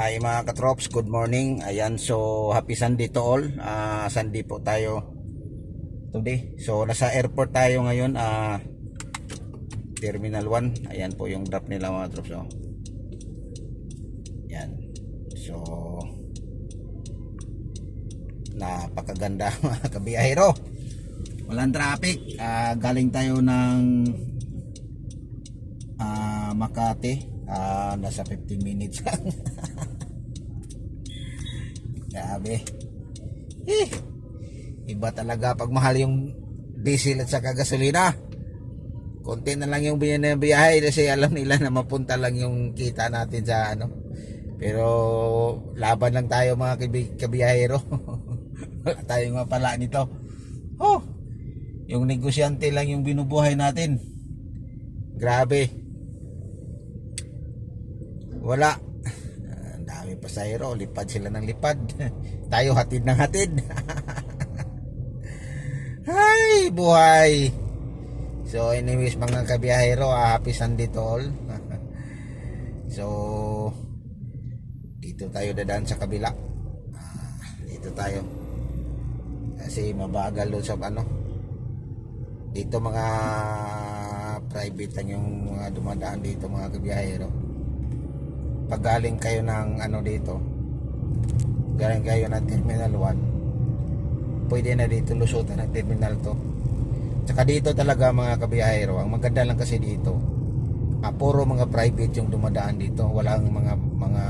Ay mga katrops, good morning. Ayan, so happy Sunday to all. Sunday po tayo today. So nasa airport tayo ngayon, Terminal 1. Ayan po yung drop nila mga katrops. Oh. Ayan. So napakaganda mga kabiyahero. Walang traffic. Galing tayo ng Makati. Nasa 15 minutes lang. Grabe. Eh, iba talaga pag mahal yung diesel at saka gasolina. Konti na lang yung biyahe kasi alam nila na mapunta lang yung kita natin sa ano. Pero laban lang tayo mga kabiyahero. Wala tayong mapala nito. Oh, yung negosyante lang yung binubuhay natin. Grabe. Wala. Ang dami pasahero, lipad sila ng lipad. Tayo hatid ng hatid. Hay, buhay. So anyways mga kabiyahero, happy Sunday to all. So dito tayo dadaan sa kabila. Dito tayo. Kasi mabagal doon sa ano. Dito mga private lang yung mga dumadaan dito mga kabiyahero. Pag galing kayo ng ano dito, galing kayo ng Terminal 1, pwede na dito lusutan ng Terminal 2. Tsaka dito talaga mga kabiyahero, ang maganda lang kasi dito, puro mga private yung dumadaan dito, walang mga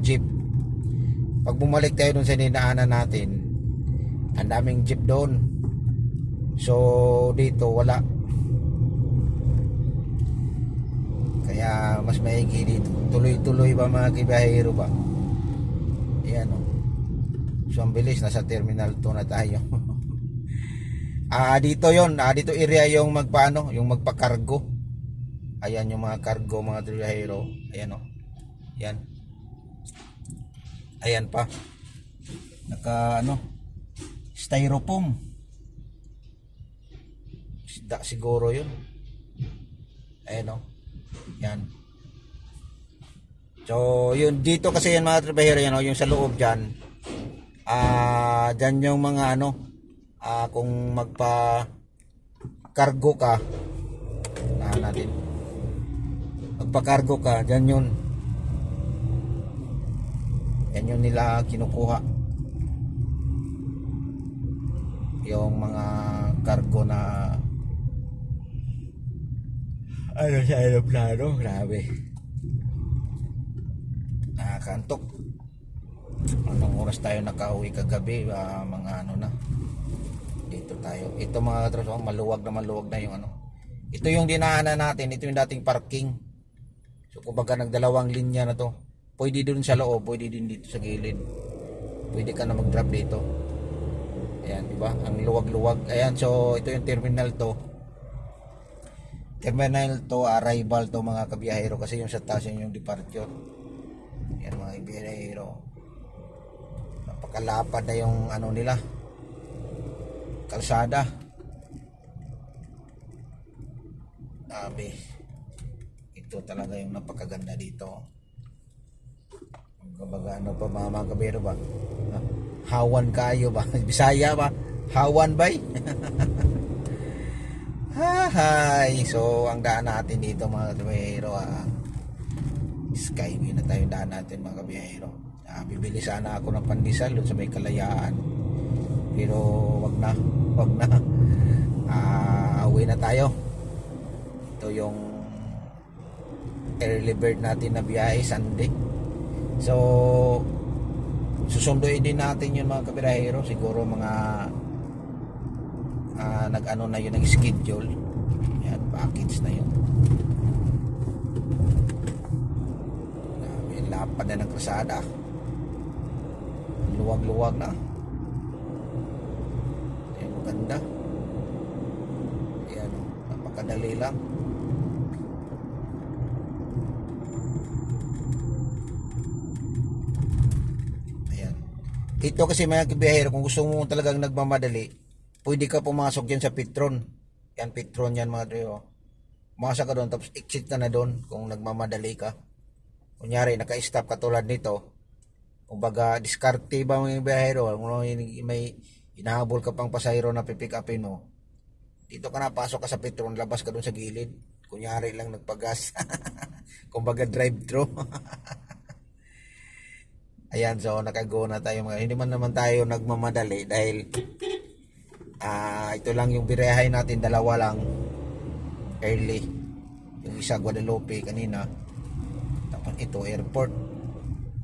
jeep. Pag bumalik tayo dun sa dinaanan natin, ang daming jeep doon. So dito wala. Kaya mas maigi dito. Tuloy-tuloy ba mga kabiyahero ba? Ayan o. So ang bilis, nasa Terminal 2 na tayo. Dito yon, dito area yung magpaano, yung magpa-cargo. Ayan yung mga cargo mga kabiyahero. Ayan o. Ayan. Ayan pa. Naka ano, styrofoam. Isda siguro yun. Ayan o. Yan. So, yun dito kasi yan mga trabahero yan, yung sa loob diyan. Diyan yung mga ano, kung magpa-cargo ka, natin. Magpa-cargo ka, diyan yun. Yan yun nila kinukuha. Yung mga cargo na ano sa aeroplano, grabe. Nakakantok. Anong oras tayo nakauwi kagabi? Mga ano na. Dito tayo. Ito mga katropa, maluwag na yung ano. Ito yung dinaanan natin. Ito yung dating parking. So kumbaga nagdalawang linya na to. Pwede dun sa loob, pwede din dito sa gilid. Pwede ka na mag-drop dito. Ayan, diba? Ang luwag-luwag. Ayan, so ito yung terminal to. Terminal to arrival to mga kabiyahero kasi yung sa taas yung departure. Yan mga kabiyahero. Napakalapad na yung ano nila. Kalsada. Sabi. Ito talaga yung napakaganda dito. Kumbaga ano pa mga kabiyahero ba? Hawan kayo ba? Bisaya ba? Hawan bay? Hi! So, ang daan natin dito mga kabiyahero, Skyway na tayo daan natin mga kabiyahero. Bibili sana ako ng pandesal doon sa may Kalayaan. Pero wag na. Uwi na tayo. Ito yung early bird natin na biyahe, Sunday. So, susunduin din natin yun mga kabiyahero. Siguro mga nag-ano na yun ng schedule. Yan, package na yun. Lapad na ng krasada. Luwag-luwag na. Yan, maganda. Yan, napakadali lang. Ayan. Ito kasi mga kabiyahero, kung gusto mo talagang nagmamadali, pwede ka pumasok dyan sa Petron. Yan, Petron yan mga kabiyahero. Masa ka doon, tapos exit ka na doon kung nagmamadali ka. kunyari naka-stop katulad nito, kumbaga diskarte ba mga biyahero, may inahabol ka pang pasahero na pipick upin mo, dito ka na, pasok ka sa Petron, labas ka dun sa gilid, kunyari lang nagpagas. Kumbaga drive-thru. Ayan, so nakago na tayo mga, hindi man naman tayo nagmamadali dahil ito lang yung birehay natin, dalawa lang early, yung isa Guadalupe kanina, tapos ito airport.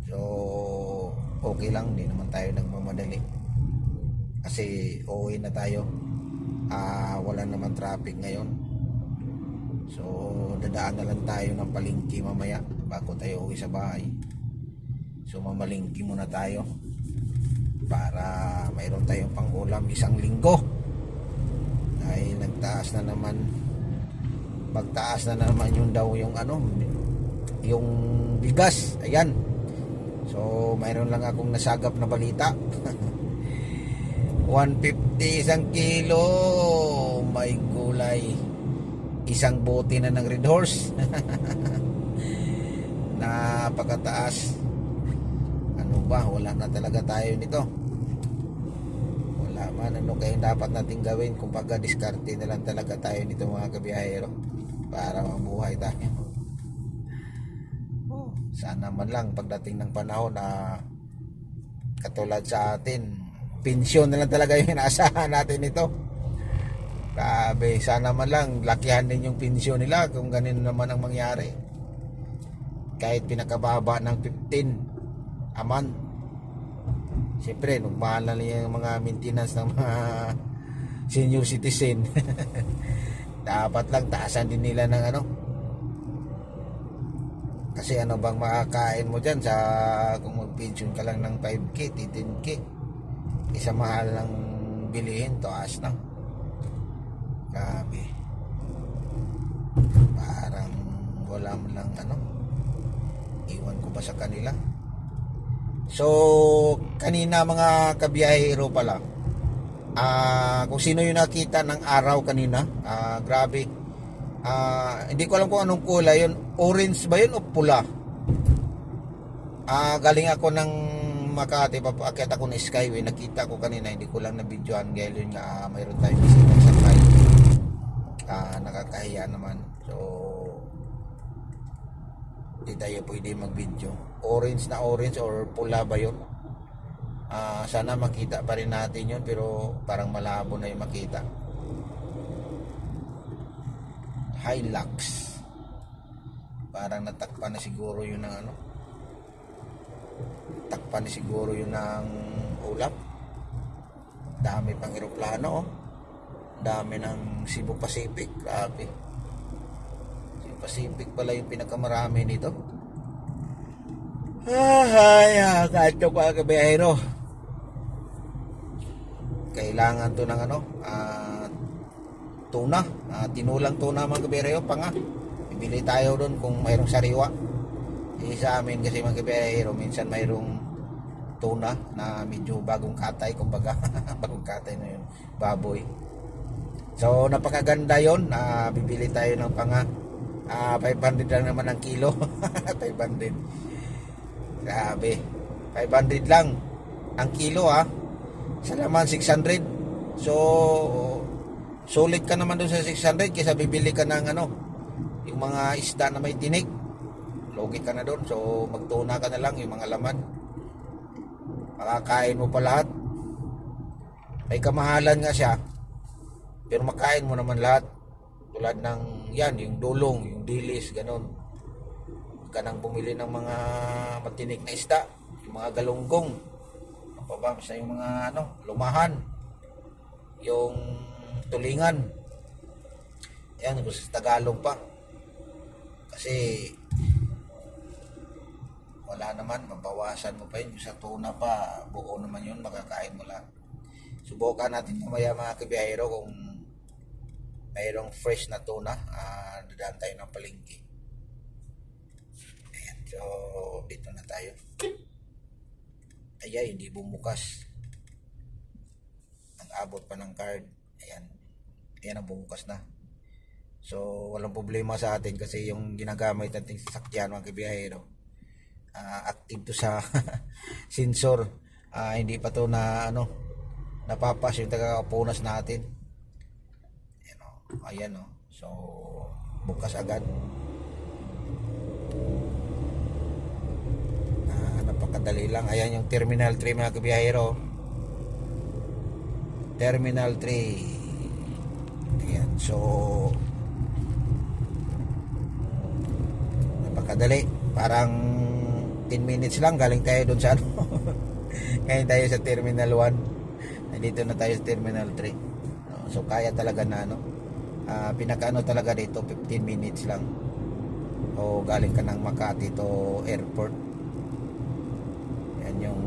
So okay lang, hindi naman tayo nagmamadali kasi uuwi na tayo. Wala naman traffic ngayon, so dadaan na lang tayo ng palengke mamaya bago tayo uwi sa bahay. So mamalingki muna tayo para mayroon tayong pang-ulam isang linggo. Dahil nagtaas na naman, pagtaas na naman yung daw yung yung bigas. Ayan. So mayroon lang akong nasagap na balita. 150 isang kilo. May gulay. Isang bote na ng Red Horse. Napakataas. Ano ba? Wala na talaga tayo nito. Wala man. Ano kaya dapat natin gawin? Kung diskarte na lang talaga tayo nito mga kabiyahero para mabuhay tayo. Sana man lang pagdating ng panahon na katulad sa atin, pensyon na lang talaga yung inaasahan natin ito. Grabe, sana man lang lakihan din yung pensyon nila kung ganun naman ang mangyari. Kahit pinakababa ng 15 a month. Siyempre, nung mahal na yung mga maintenance ng mga senior citizen, dapat lang taasan din nila ng kasi ano bang makakain mo dyan sa kung mag-pension ka lang ng 5K, 10K, isa mahal ng bilihin, taas na. Grabe. Parang wala man lang iwan ko ba sa kanila. So kanina mga kabiyahero pala, kung sino yung nakita ng araw kanina, grabe. Hindi ko alam kung anong kulay yun, orange ba yun o pula. Galing ako ng Makati, papaakyat ako ng Skyway, nakita ko kanina, hindi ko lang na videoan dahil yun nga, mayroon tayong bisita sa flight. Nakakahiya naman, so hindi tayo pwede mag video. Orange na orange or pula ba yun? Sana makita pa rin natin yun, pero parang malabo na yung makita. Hilux, parang natakpan na siguro yun ng takpan na siguro yun ng ulap. Dami pang eroplano, dami ng Cebu Pacific. Grabe, Cebu Pacific pala yung pinakamarami nito. Kahit ko pa kabiyahero, kailangan to ng tuna, tinulang tuna mga kabiyahero pa nga. Bibili tayo doon kung mayroong sariwa. Sa amin kasi mga kabiyahero, minsan mayroong tuna na medyo bagong katay, kumbaga bagong katay na yun, baboy. So napakaganda yun. Bibili tayo ng 500 lang naman ang kilo. 500. Grabe, 500 lang ang kilo sa laman 600. So sulit ka naman doon sa 600 kaysa bibili ka ng yung mga isda na may tinik. Logi ka na doon. So magtuna ka na lang yung mga laman, makakain mo pa lahat. May kamahalan nga siya, pero makain mo naman lahat. Tulad ng yan, yung dulong, yung dilis, ganon. Ka nang bumili ng mga matinik na isda, yung mga galunggong, basta yung mga lumahan, yung tulingan. Yan, sa Tagalog pa. Kasi wala naman, mabawasan mo pa yun. Sa tuna pa, buo naman yun, makakain mo lang. Subukan natin mamaya mga kabiyahero kung mayroong fresh na tuna. Dadaan tayo ng palengke. Ayan, so dito na tayo. Ayan, hindi bumukas. Nag-abot pa ng card. Ayan, ayan ang bumukas na. So walang problema sa atin kasi yung ginagamit nating sasakyan mga kabiyahero, active to sa sensor. Hindi pa to na napapas yung taga-punas natin. Ayan o. So bukas agad. Napakadali lang. Ayan yung Terminal 3 mga kabiyahero. Terminal 3. Ayan. So napakadali. Parang 10 minutes lang galing tayo doon sa ngayon tayo sa Terminal 1. Nandito na tayo sa Terminal 3. So kaya talaga na pinakaano talaga dito 15 minutes lang. O galing ka ng Makati to airport. Yan yung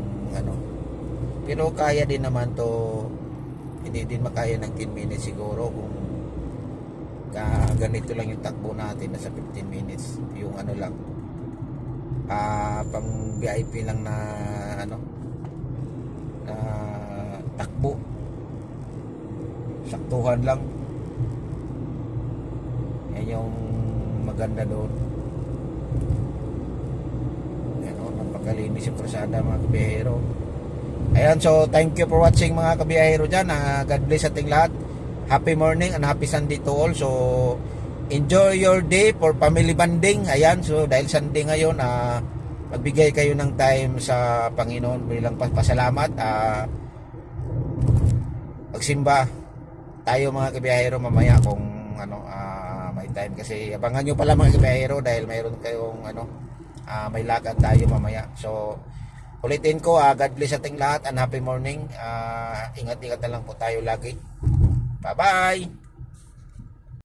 Pero kaya din naman to, hindi din makaya ng 10 minutes siguro kung ganito lang yung takbo natin, nasa 15 minutes yung lang pang VIP lang na na takbo, saktuhan lang. Yan yung maganda doon. Napakalinis yung krusada mga kabiyahero. Ayan, so thank you for watching mga kabiyahero dyan. God bless ating lahat. Happy morning and happy Sunday to all. So enjoy your day for family bonding. Ayan, so dahil Sunday ngayon, magbigay kayo ng time sa Panginoon bilang pasalamat. Magsimba tayo mga kabiyahero mamaya kung may time, kasi abangan nyo pala mga kabiyahero dahil mayroon kayong may lakad tayo mamaya. So ulitin ko, God bless ating lahat and happy morning. Ingat-ingat na lang po tayo lagi. Bye bye.